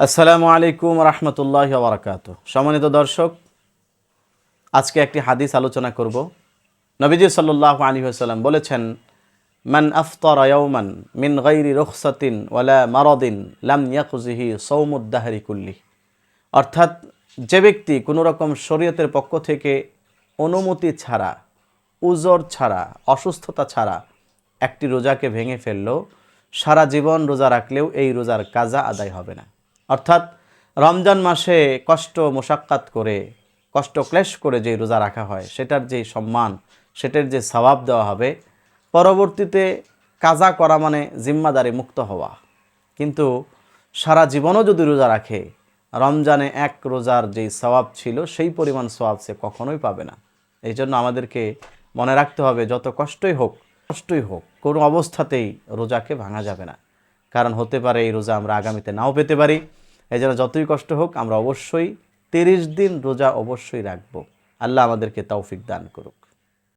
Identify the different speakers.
Speaker 1: আসসালামু আলাইকুম রহমতুল্লাহি ওয়া বারাকাতুহু। সম্মানিত দর্শক, আজকে একটি হাদিস আলোচনা করব। নবীজি সাল্লাল্লাহু আলাইহি ওয়াসাল্লাম বলেছেন, মান আফতারা ইয়াওমান মিন গায়রি রুখসাতিন ওয়ালা মারাদিন লাম ইয়াকুযিহি সাওমুদ দাহরি কুল্লি। অর্থাৎ যে ব্যক্তি কোনো রকম শরীয়তের পক্ষ থেকে অনুমতি ছাড়া, উযর ছাড়া, অসুস্থতা ছাড়া একটি রোজাকে ভেঙে ফেলল, সারা জীবন রোজা রাখলেও এই রোজার কাজা আদায় হবে না। অর্থাৎ রমজান মাসে কষ্ট মোশাক্কাত করে, কষ্ট ক্লেশ করে যে রোজা রাখা হয়, সেটার যে সম্মান, সেটার যে সওয়াব দেওয়া হবে, পরবর্তীতে কাজা করা মানে জিম্মাদারি মুক্ত হওয়া। কিন্তু সারা জীবনও যদি রোজা রাখে, রমজানে এক রোজার যেই সওয়াব ছিল সেই পরিমাণ সওয়াব সে কখনোই পাবে না। এই জন্য আমাদেরকে মনে রাখতে হবে, যত কষ্টই হোক কোনো অবস্থাতেই রোজাকে ভাঙা যাবে না। কারণ হতে পারে এই রোজা আমরা আগামীতে নাও পেতে পারি। এই জন্য যতই কষ্ট হোক আমরা অবশ্যই 30 দিন রোজা অবশ্যই রাখবো। আল্লাহ আমাদেরকে তৌফিক দান করুক।